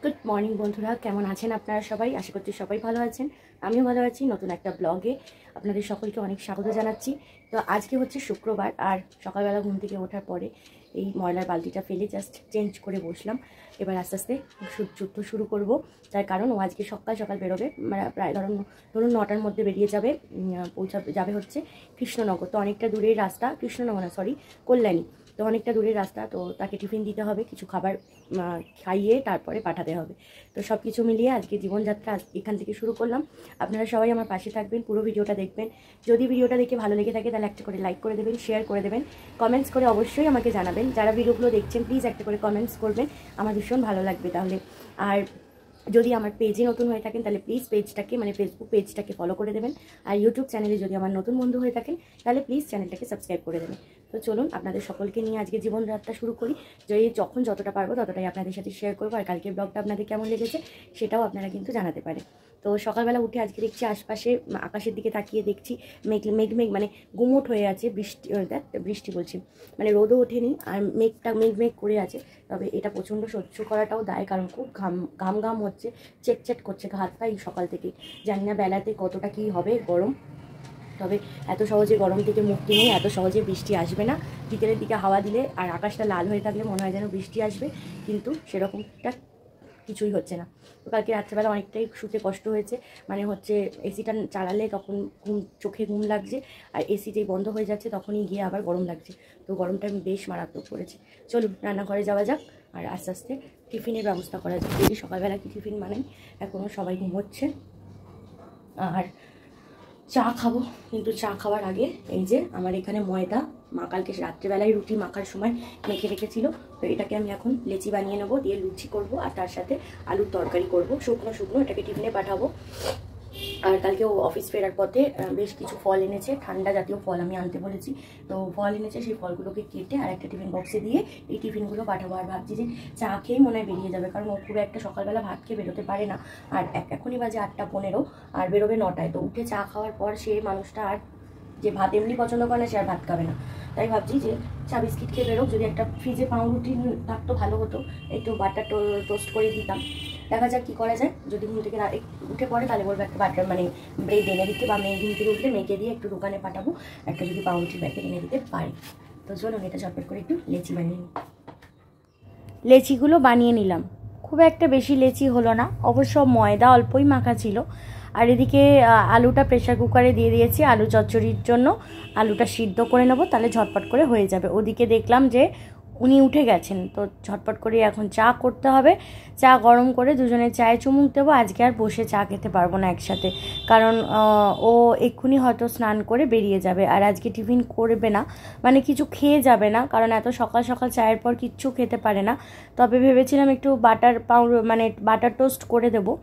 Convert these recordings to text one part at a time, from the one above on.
Good morning বন্ধুরা, কেমন আছেন আপনারা সবাই? আশা করছি সবাই ভালো আছেন। আমিও ভালো আছি। নতুন একটা ব্লগে আপনাদের সকলকে অনেক স্বাগত জানাচ্ছি। তো আজকে হচ্ছে শুক্রবার, আর সকালবেলা ঘুম থেকে ওঠার পরে এই ময়লার বালতিটা ফেলে জাস্ট চেঞ্জ করে বসলাম। এবার আস্তে আস্তে যুদ্ধ শুরু করব। তার কারণ ও আজকে সকাল সকাল বেরোবে, মানে প্রায় ধরুন 9টার মধ্যে বেরিয়ে যাবে। যাবে হচ্ছে কৃষ্ণনগর। তো অনেকটা দূরের রাস্তা, কৃষ্ণনগর না সরি কল্যাণী। তো অনেকটা দূরের রাস্তা, তো তাকে টিফিন দিতে হবে, কিছু খাবার খাইয়ে তারপরে পাঠাতে হবে। তো সব কিছু মিলিয়ে আজকে জীবনযাত্রা এখান থেকে শুরু করলাম। আপনারা সবাই আমার পাশে থাকবেন, পুরো ভিডিওটা দেখবেন। যদি ভিডিওটা দেখে ভালো লেগে থাকে তাহলে একটা করে লাইক করে দেবেন, শেয়ার করে দেবেন, কমেন্টস করে অবশ্যই আমাকে জানাবেন। যারা ভিডিওগুলো দেখছেন প্লিজ একটা করে কমেন্টস করবেন, আমার ভীষণ ভালো লাগবে তাহলে। আর যদি আমার পেজে নতুন হয়ে থাকেন তাহলে প্লিজ পেজটাকে, মানে ফেসবুক পেজটাকে ফলো করে দেবেন। আর ইউটিউব চ্যানেলে যদি আমার নতুন বন্ধু হয়ে থাকেন তাহলে প্লিজ চ্যানেলটাকে সাবস্ক্রাইব করে দেবেন। তো চলুন আপনাদের সকলকে নিয়ে আজকে জীবনযাত্রা শুরু করি। যখন যতটা পারবো ততটাই আপনাদের সাথে শেয়ার করবো। আর কালকে ব্লগটা আপনাদের কেমন লেগেছে সেটাও আপনারা কিন্তু জানাতে পারেন। তো সকালবেলা উঠে আজকে দেখছি আশপাশে আকাশের দিকে তাকিয়ে দেখছি মেঘ মানে গুমোট হয়ে আছে। বৃষ্টি বলছি, মানে রোদও ওঠেনি, আর মেঘ করে আছে। তবে এটা প্রচণ্ড সহ্য করাটাও দায়, কারণ খুব ঘাম হচ্ছে, চেট করছে হাত পা এই সকাল থেকে। জানি না বেলাতে কতটা কি হবে গরম, তবে এত সহজে গরম থেকে মুক্তি নেই, এত সহজে বৃষ্টি আসবে না। বিকেলের দিকে হাওয়া দিলে আর আকাশটা লাল হয়ে থাকলে মনে হয় যেন বৃষ্টি আসবে, কিন্তু সেরকমটা কিছুই হচ্ছে না। তো কালকে রাত্রেবেলা অনেকটাই শুতে কষ্ট হয়েছে, মানে হচ্ছে এসিটা চালালে তখন চোখে ঘুম লাগছে, আর এসি যেই বন্ধ হয়ে যাচ্ছে তখনই গিয়ে আবার গরম লাগছে। তো গরমটা বেশ মারাত্মক পড়েছে। চলুন রান্নাঘরে যাওয়া যাক, আর আস্তে আস্তে টিফিনের ব্যবস্থা করা যাক। যদি সকালবেলা কি টিফিন বানাই, এখনও সবাই ঘুমোচ্ছে। আর চা খাবো, কিন্তু চা খাওয়ার আগে এই যে আমার এখানে ময়দা কালকে রাত্রেবেলায় রুটি মাখার সময় মেখে রেখেছিল, তো এটাকে আমি এখন লেচি বানিয়ে নেবো, দিয়ে লুচি করব, আর তার সাথে আলুর তরকারি করব শুকনো। এটাকে টিফিনে পাঠাবো। আর কালকে ও অফিস ফেরার পথে বেশ কিছু ফল এনেছে, ঠান্ডা জাতীয় ফল আমি আনতে বলেছি। তো ফল এনেছে, সেই ফলগুলোকে কেটে আর একটা টিফিন বক্সে দিয়ে এই টিফিনগুলো পাঠাবো। আর ভাবছি যে চা খেয়েই মনে হয় বেরিয়ে যাবে, কারণ ও খুব একটা সকালবেলা ভাত খেয়ে বেরোতে পারে না। আর এখনই বাজে 8:15, আর বেরোবে 9টায়। তো উঠে চা খাওয়ার পর সে মানুষটা আর যে ভাত এমনি পছন্দ করে না, সে আর ভাত খাবে না। তাই ভাবছি যে চা বিস্কিট খেয়ে বেরোক। যদি একটা ফ্রিজে পাউরুটি থাকতো ভালো হতো, একটু বাটার টোস্ট করে দিতাম। দেখা যাক কী করা যায়। যদি ঘুম থেকে উঠে পড়ে তাহলে বলবো একটা বাটার মানে ব্রেড এনে দিতে, বা মেয়ে ঘুম থেকে উঠলে মেয়েকে দিয়ে একটু দোকানে পাঠাবো, একটা যদি পাউরুটির প্যাকেট এনে দিতে পারি। তো চলুন এটা ঝটপট করে একটু লেচি বানিয়ে নিই। লেচিগুলো বানিয়ে নিলাম, খুব একটা বেশি লেচি হলো না, অবশ্য ময়দা অল্পই মাখা ছিল। আর এদিকে আলুটা প্রেশার কুকারে দিয়ে দিয়েছি আলু চচ্চড়ির জন্য। আলুটা সিদ্ধ করে নেবো, তাহলে ঝটপট করে হয়ে যাবে। ওদিকে দেখলাম যে উনি উঠে গেছেন, তো ঝটপট করে এখন চা করতে হবে। চা গরম করে দুজনে চায়ে চুমুক দেবো। আজকে আর বসে চা খেতে পারবো না একসাথে, কারণ ও এক্ষুনি হয়তো স্নান করে বেরিয়ে যাবে, আর আজকে টিফিন করবে না, মানে কিছু খেয়ে যাবে না, কারণ এত সকাল সকাল চায়ের পর কিচ্ছু খেতে পারে না। তবে ভেবেছিলাম একটু বাটার টোস্ট করে দেবো।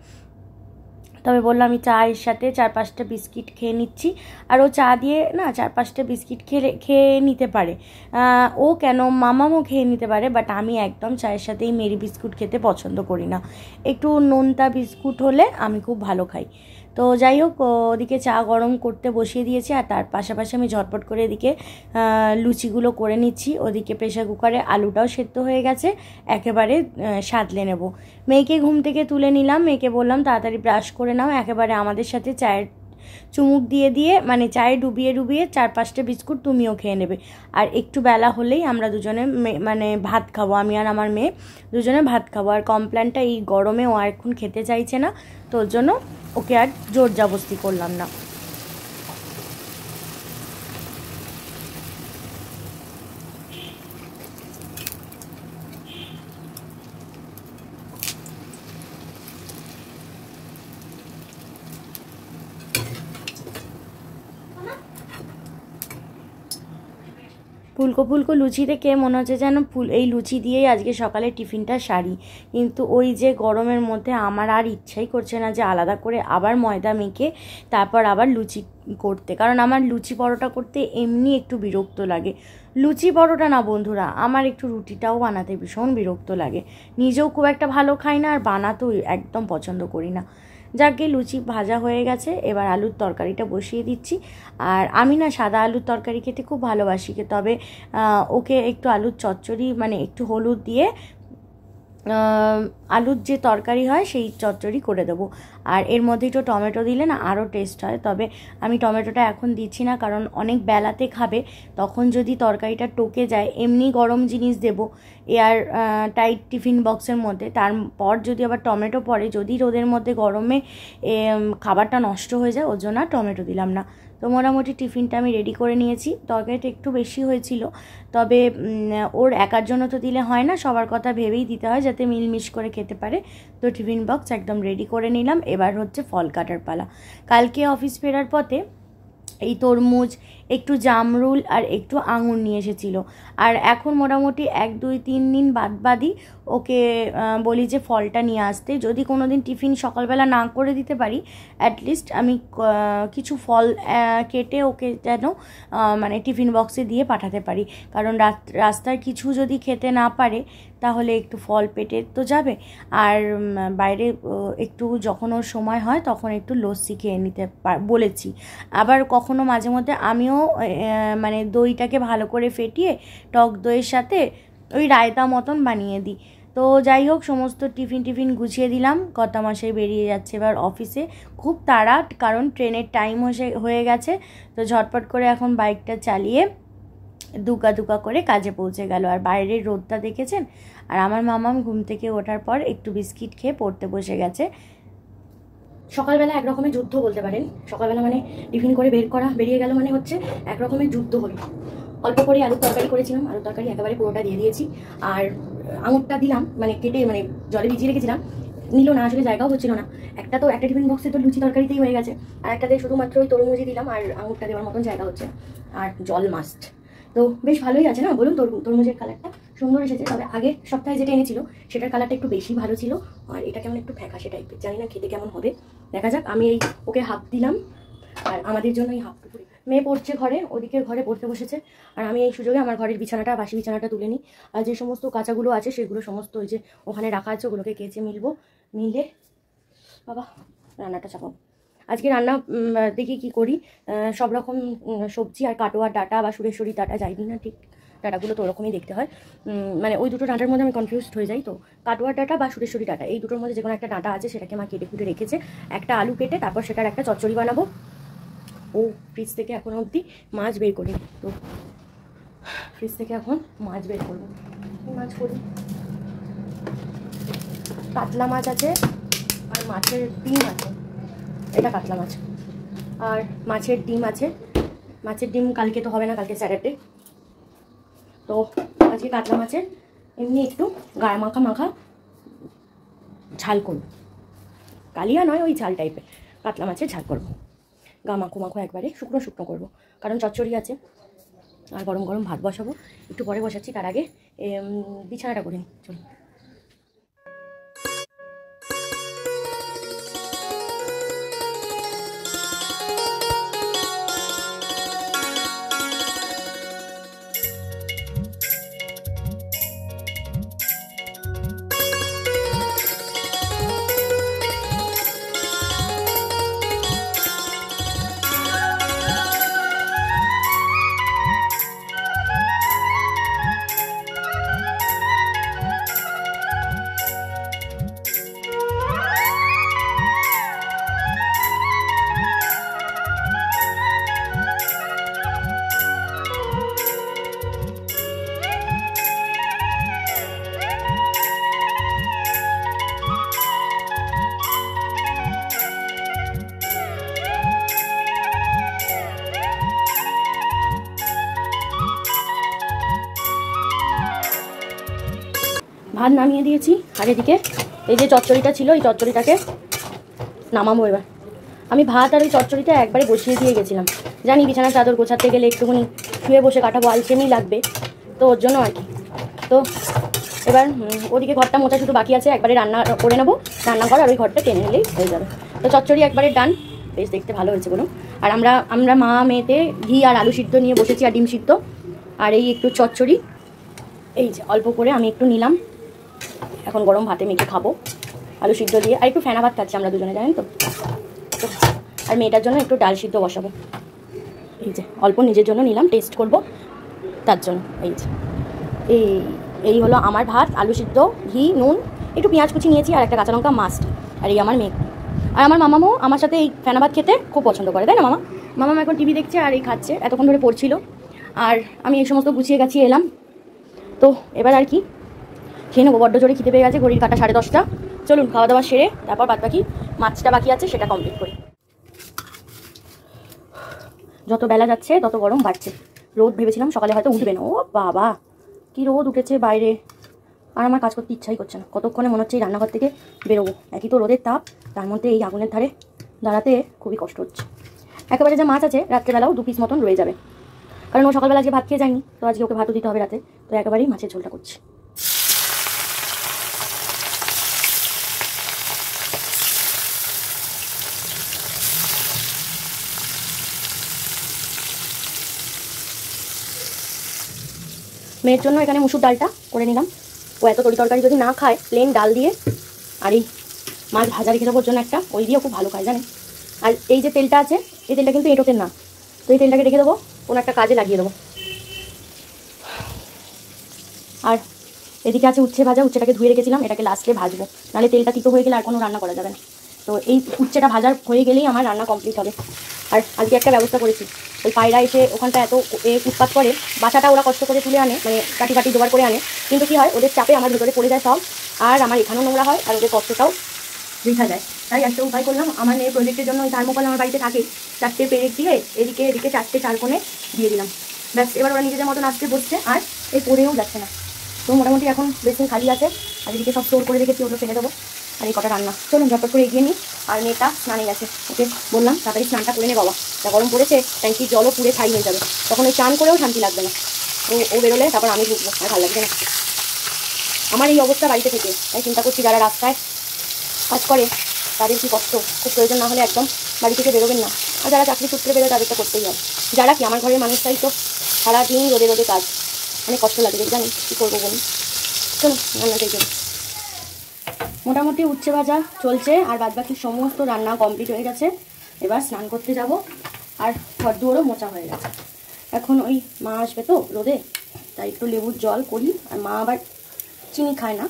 তবে বললাম আমি চায়ের সাথে 4-5টা বিস্কিট খেয়ে নিচ্ছি, আর ও চা দিয়ে না 4-5টা বিস্কিট খেয়ে নিতে পারে। ও কেন, মামামও খেয়ে নিতে পারে, বাট আমি একদম চায়ের সাথেই মেরি বিস্কুট খেতে পছন্দ করি না। একটু নোনতা বিস্কুট হলে আমি খুব ভালো খাই। তো যাই হোক, ওদিকে চা গরম করতে বসিয়ে দিয়েছি, আর তার পাশাপাশি আমি ঝটপট করে এদিকে লুচিগুলো করে নিচ্ছি। ওদিকে প্রেশার কুকারে আলুটাও সেদ্ধ হয়ে গেছে, একেবারে সাঁতলে নেব। মেয়েকে ঘুম থেকে তুলে নিলাম, মেয়েকে বললাম তাড়াতাড়ি ব্রাশ করে নাও, একেবারে আমাদের সাথে চায়ের চুমুক দিয়ে মানে চায়ে ডুবিয়ে 4-5টা বিস্কুট তুমিও খেয়ে নেবে। আর একটু বেলা হলেই আমরা দুজনে মানে ভাত খাবো, আমি আর আমার মেয়ে দুজনে ভাত খাবো। আর কমপ্ল্যানটা এই গরমে ও আর এখন খেতে চাইছে না, তো ওর জন্য ওকে আর জোর জবরদস্তি করলাম না। ফুলকো লুচি দেখে মনে হচ্ছে যেন এই লুচি দিয়েই আজকে সকালে টিফিনটা সারি, কিন্তু ওই যে গরমের মধ্যে আমার আর ইচ্ছাই করছে না যে আলাদা করে আবার ময়দা মেখে তারপর আবার লুচি করতে, কারণ আমার লুচি পরোটা করতে এমনি একটু বিরক্ত লাগে। লুচি পরোটা না বন্ধুরা, আমার একটু রুটিটাও বানাতে ভীষণ বিরক্ত লাগে। নিজেও খুব একটা ভালো খাই না, আর বানাতেও একদম পছন্দ করি না। যাকে লুচি ভাজা হয়ে গেছে, এবার আলুর তরকারিটা বসিয়ে দিচ্ছি। আর আমি না সাদা আলুর তরকারি খেতে খুব ভালোবাসি, তবে ওকে একটু আলুর চচ্চড়ি মানে একটু হলুদ দিয়ে আলুর যে তরকারি হয় সেই চচ্চড়ি করে দেবো। আর এর মধ্যে একটু টমেটো দিলে না আরও টেস্ট হয়, তবে আমি টমেটোটা এখন দিচ্ছি না, কারণ অনেক বেলাতে খাবে, তখন যদি তরকারিটা টকে যায়। এমনি গরম জিনিস দেবো এয়ার টাইট টিফিন বক্সের মধ্যে, তারপর যদি আবার টমেটো পড়ে, যদি রোদের মধ্যে গরমে খাবারটা নষ্ট হয়ে যায়, ওর জন্য আর টমেটো দিলাম না। তো মোটামুটি টিফিনটা আমি রেডি করে নিয়েছি। তরকারিটা একটু বেশি হয়েছিল, তবে ওর একার জন্য তো দিলে হয় না, সবার কথা ভেবেই দিতে হয় যাতে মিলমিশ করে খেতে পারে। তো টিফিন বক্স একদম রেডি করে নিলাম। এবার হচ্ছে ফল কাটার পালা। কালকে অফিস ফেরার পথে এই তরমুজ, একটু জামরুল আর একটু আঙুর নিয়ে এসেছিল। আর এখন মোটামুটি 1 2 3 দিন বাদই ওকে বলি যে ফলটা নিয়ে আসতে। যদি কোনো দিন টিফিন সকালবেলা না করে দিতে পারি, অ্যাটলিস্ট আমি কিছু ফল কেটে ওকে যেন মানে টিফিন বক্সে দিয়ে পাঠাতে পারি। কারণ রাস্তার কিছু যদি খেতে না পারে, তাহলে একটু ফল পেটে তো যাবে। আর বাইরে একটু যখন ওর সময় হয় তখন একটু লস্যি খেয়ে নিতে বলেছি। আবার কখনো মাঝে মধ্যে আমিও মানে দইটাকে ভালো করে ফেটিয়ে টক দইয়ের সাথে ওই রায়তা মতন বানিয়ে দিই। তো যাই হোক, সমস্ত টিফিন গুছিয়ে দিলাম। কর্তামশাই বেরিয়ে যাচ্ছে এবার অফিসে, খুব তাড়া, কারণ ট্রেনের টাইম হয়ে গেছে। তো ঝটপট করে এখন বাইকটা চালিয়ে দুকা করে কাজে পৌঁছে গেল। আর বাইরের রোদটা দেখেছেন। আর আমার মামাম ঘুম থেকে ওঠার পর একটু বিস্কিট খেয়ে পড়তে বসে গেছে। সকালবেলা এক রকমের যুদ্ধ বলতে পারেন। সকালবেলা মানে টিফিন করে বেরিয়ে গেল মানে হচ্ছে এক রকমের যুদ্ধ হলো। অল্প করে আলুর তরকারি করেছিলাম, আলুর তরকারি একেবারে পুরোটা দিয়ে দিয়েছি। আর আঙুরটা দিলাম, মানে কেটে মানে জলে ভিজিয়ে রেখেছিলাম, নিল না, আসলে জায়গাও হচ্ছিল না। একটা টিফিন বক্সে তো লুচি তরকারিতেই হয়ে গেছে, আর একটাতে শুধুমাত্র ওই তরমুজই দিলাম, আর আঙুরটা দেওয়ার মতন জায়গা হচ্ছে না। আর জল মাস্ট। তো বেশ ভালোই আছে না বলুন? তরমুজের কালারটা সুন্দর এসেছে। তবে আগের সপ্তাহে যেটা এনেছিল সেটার কালারটা একটু বেশি ভালো ছিল, আর এটা কেমন একটু ফ্যাকাশে টাইপের। জানি না খেতে কেমন হবে, দেখা যাক। আমি ওকে হাফ দিলাম, আর আমাদের জন্য এই হাফটুকু। মেয়ে পড়ছে ঘরে, ওদিকে ঘরে পড়তে বসেছে। আর আমি এই সুযোগে আমার ঘরের বিছানাটা, বাসি বিছানাটা তুলে নিই। আর যে সমস্ত কাঁচাগুলো আছে সেগুলো সমস্ত ওই যে ওখানে রাখা আছে, ওগুলোকে কেচে মিলে বাবা রান্নাটা চাপাবো। আজকে রান্না দেখি কি করি। সব রকম সবজি আর কাটোয়ার ডাটা বা সুরেশ্বরী ডাটা, যাই না ঠিক ডাটাগুলো তো ওরকমই দেখতে হয়। মানে ওই দুটো ডাটার মধ্যে আমি কনফিউজড হয়ে যাই। তো কাটোয়ার ডাটা বা সুরেশ্বরী ডাটা, এই দুটোর মধ্যে যে কোনো একটা ডাটা আছে, সেটাকে মা কেটে কুটে রেখেছে। একটা আলু কেটে তারপর সেটার একটা চচ্চড়ি বানাবো। ও ফ্রিজ থেকে এখন অবধি মাছ বের করি। তো ফ্রিজ থেকে এখন মাছ বের করবো। মাছ করি, কাতলা মাছ আছে আর মাছের ডিম আছে। এটা কাতলা মাছ। আর মাছের ডিম আছে। মাছের ডিম কালকে তো হবে না, কালকে স্যাটারডে। তো আজকে কাতলা মাছের এমনি একটু গায়ে মাখা ঝাল করব। কালিয়া নয়, ওই ঝাল টাইপের কাতলা মাছের ঝাল করবো। গা মাখো একবারে শুকনো করবো, কারণ চচ্চড়ি আছে। আর গরম গরম ভাত বসাবো, একটু পরে বসাচ্ছি। তার আগে বিছানাটা করে নিই, চলুন। ভাত নামিয়ে দিয়েছি। আর এদিকে এই যে চচ্চড়িটা ছিল, এই চচ্চড়িটাকে নামাবো এবার। আমি ভাত আর ওই চচ্চড়িটা একবারে বসিয়ে দিয়ে গেছিলাম। জানি বিছানার চাদর গোছাতে গেলে একটুখানি শুয়ে বসে কাটাবো, আলসেমি লাগবে, তো ওর জন্য আর কি। তো এবার ওদিকে ঘরটা মোছা শুধু বাকি আছে, একবারে রান্না করে নেবো। রান্নাঘর আর ওই ঘরটা টেনে নিলেই হয়ে যাবে। তো চচ্চড়ি একবারে ডান, বেশ দেখতে ভালো হয়েছে বলুন। আর আমরা মা মেয়েতে ঘি আর আলু সিদ্ধ নিয়ে বসেছি, আর ডিম সিদ্ধ। আর এই একটু চচ্চড়ি, এই যে অল্প করে আমি একটু নিলাম, এখন গরম ভাতে মেখে খাবো আলু সিদ্ধ দিয়ে। আর একটু ফেনা ভাত খাচ্ছি আমরা দুজনে, জানেন তো। আর মেয়েটার জন্য একটু ডাল সিদ্ধ বসাবো। এই যে অল্প নিজের জন্য নিলাম, টেস্ট করব তার জন্য। এই যে এই হলো আমার ভাত, আলু সিদ্ধ, ঘি, নুন, একটু পেঁয়াজ কুচি নিয়েছি আর একটা কাঁচা লঙ্কা মাস্ট। আর এই আমার মেয়ে, আর আমার মামামও আমার সাথে এই ফেনা ভাত খেতে খুব পছন্দ করে, তাই না মামা? মামা এখন টিভি দেখছে আর এই খাচ্ছে, এতক্ষণ ধরে পড়ছিল। আর আমি এই সমস্ত গুছিয়ে গাছিয়ে এলাম। তো এবার আর কি খেয়ে নেবো, বড্ড জোরে খিদে পেয়ে গেছে, ঘড়ির কাটা 10:30। চলুন খাওয়া দাওয়া সেরে তারপর বাদ বাকি মাছটা বাকি আছে সেটা কমপ্লিট করি। যত বেলা যাচ্ছে তত গরম বাড়ছে। রোদ ভেবেছিলাম সকালে হয়তো উঠবে না, ও বাবা কি রোদ উঠেছে বাইরে। আর আমার কাজ করতে ইচ্ছাই করছে না, কতক্ষণে মনে হচ্ছে এই রান্নাঘর থেকে বেরোবো। একই তো রোদের তাপ, তার মধ্যে এই আগুনের ধারে দাঁড়াতে খুবই কষ্ট হচ্ছে। একেবারে যে মাছ আছে রাত্রেবেলাও 2 পিস মতন রয়ে যাবে, কারণ ও সকালবেলা আজকে ভাত খেয়ে যায়নি, তো আজকে ওকে ভাতও দিতে হবে রাতে। তো একেবারেই মাছের ঝোলটা করছি। মেয়ের জন্য এখানে মুসুর ডালটা করে নিলাম। ও এত তরকারি যদি না খায়, প্লেন ডাল দিয়ে আর এই মাছ ভাজা রেখে দেবো জন্য একটা, ওই দিয়েও খুব ভালো খায় জানেন। আর এই যে তেলটা আছে, এই তেলটা কিন্তু এঁটোতেল না, তো এই তেলটাকে রেখে দেবো, কোনো একটা কাজে লাগিয়ে দেবো। আর এদিকে আছে উচ্ছে ভাজা, উচ্ছেটাকে ধুয়ে রেখেছিলাম, এটাকে লাস্টে ভাজবো, নাহলে তেলটা তিতো হয়ে গেলে আর কোনো রান্না করা যাবে না। তো এই উচ্ছেটা ভাজার হয়ে গেলেই আমার রান্না কমপ্লিট হবে। আর আজকে একটা ব্যবস্থা করেছি, ওই পায়রা এসে ওখানটা এত উৎপাত করে, বাসাটা ওরা কষ্ট করে তুলে আনে, মানে কাটি জোগাড় করে আনে, কিন্তু কি হয় ওদের চাপে আমার ভেতরে পড়ে যায় সব, আর আমার এখানেও নোংরা হয়, আর ওদের কষ্টটাও বৃথা যায়। তাই একটা উপায় করলাম, আমার মেয়ে প্রজেক্টের জন্য ওই থার্মোকল আমার বাড়িতে থাকে, 4টে পেরেক দিয়ে এদিকে 4টে 4 কোণে দিয়ে দিলাম। ব্যাস, এবার ওরা নিজেদের মতন আসতে বসছে, আর এই পড়েও যাচ্ছে না। তো মোটামুটি এখন বেসিন খালি আছে, আর এদিকে সব স্টোর করে রেখেছি, ওগুলো ফেলে দেবো। আর এই কটা রান্না, চলুন ঝটপট করে এগিয়ে নিই। আর মেয়েটা স্নানে গেছে, ওকে বললাম তাড়াতাড়ি স্নানটা করে নে বাবা, যা গরম পড়েছে ট্যাঙ্কির জলও পুড়ে ছাই হয়ে যাবে, তখন ওই চান করেও শান্তি লাগবে না। ও বেরোলে তারপর আমি ঢুকবো, আর ভালো লাগবে না আমার এই অবস্থা বাড়িতে থেকে। তাই চিন্তা করছি যারা রাস্তায় কাজ করে তাদের কি কষ্ট, খুব প্রয়োজন না হলে একদম বাড়ি থেকে বেরোবেন না। আর যারা চাকরি সূত্রে বেরোয় তাদের তো করতেই হয়, যারা কি আমার ঘরের মানুষটাই তো সারাদিন রোদে কাজ, অনেক কষ্ট লাগে জানি, কী করবো বলুন। চলুন রান্নাটাই চলুন। মোটামুটি উচ্ছে ভাজা চলছে, আর বাদবাকি সমস্ত রান্না কমপ্লিট হয়ে গেছে। এবার স্নান করতে যাব, আর ঘর দুয়ারও মোচা হয়ে গেছে। এখন ওই মা আসবে তো রোদে, তাই একটু লেবুর জল করি। আর মা আবার চিনি খায় না,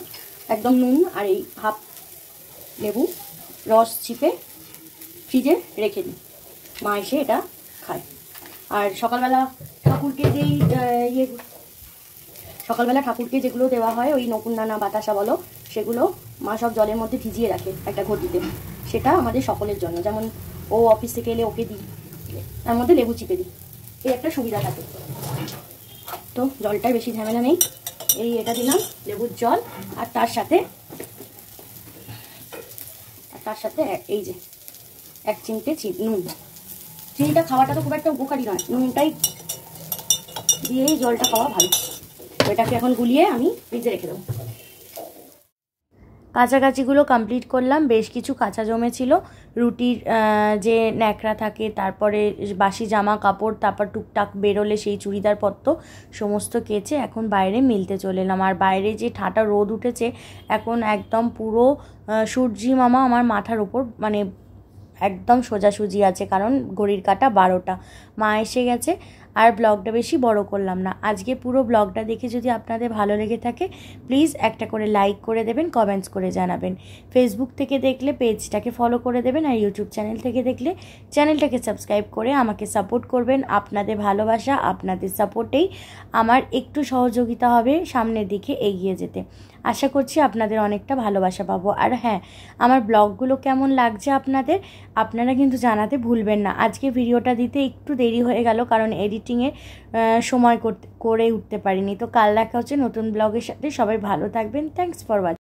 একদম নুন আর এই হাফ লেবু রস চিপে ফ্রিজে রেখে দিই, মা এসে এটা খায়। আর সকালবেলা ঠাকুরকে যেগুলো দেওয়া হয়, ওই নকুনদানা বাতাসা বলো, সেগুলো মা সব জলের মধ্যে ভিজিয়ে রাখে একটা ঘটিতে, সেটা আমাদের সকলের জন্য। যেমন ও অফিস থেকে এলে ওকে দিই, তার মধ্যে লেবু চিপে দিই, এই একটা সুবিধা থাকে। তো জলটার বেশি ঝামেলা নেই, এটা দিলাম লেবুর জল, আর তার সাথে এই যে 1 চিমটে নুন। চিনিটা খাওয়াটা তো খুব একটা উপকারী নয়, নুনটাই দিয়েই জলটা খাওয়া ভালো। এটাকে এখন গুলিয়ে আমি ফ্রিজে রেখে দেবো। কাছাকাছিগুলো কমপ্লিট করলাম, বেশ কিছু কাঁচা জমেছিল, রুটির যে ন্যাকড়া থাকে, তারপরে বাসি জামা কাপড়, তারপর টুকটাক বেরোলে সেই চুড়িদার পত্র সমস্ত কেচে এখন বাইরে মিলতে চলে এলাম। আর বাইরে যে ঠাটা রোদ উঠেছে, এখন একদম পুরো সূর্যি মামা আমার মাথার ওপর, মানে একদম সোজাসুজি আছে, কারণ ঘড়ির কাটা 12টা। মা এসে গেছে। আর ব্লগটা বেশি বড় করলাম না, আজকে পুরো ব্লগটা দেখে যদি আপনাদের ভালো লেগে থাকে প্লিজ একটা করে লাইক করে দেবেন, কমেন্টস করে জানাবেন। ফেসবুক থেকে দেখলে পেজটাকে ফলো করে দেবেন, আর ইউটিউব চ্যানেল থেকে দেখলে চ্যানেলটাকে সাবস্ক্রাইব করে আমাকে সাপোর্ট করবেন। আপনাদের ভালোবাসা, আপনাদের সাপোর্টেই আমার একটু সহযোগিতা হবে সামনের দিকে এগিয়ে যেতে। আশা করছি আপনাদের অনেকটা ভালোবাসা পাবো। আর হ্যাঁ, আমার ব্লগগুলো কেমন লাগছে আপনারা কিন্তু জানাতে ভুলবেন না। আজকে ভিডিওটা দিতে একটু দেরি হয়ে গেল, কারণ এডিটিংয়ে সময় করে উঠতে পারিনি। তো কাল দেখা হচ্ছে নতুন ব্লগের সাথে, সবাই ভালো থাকবেন। Thanks for watching.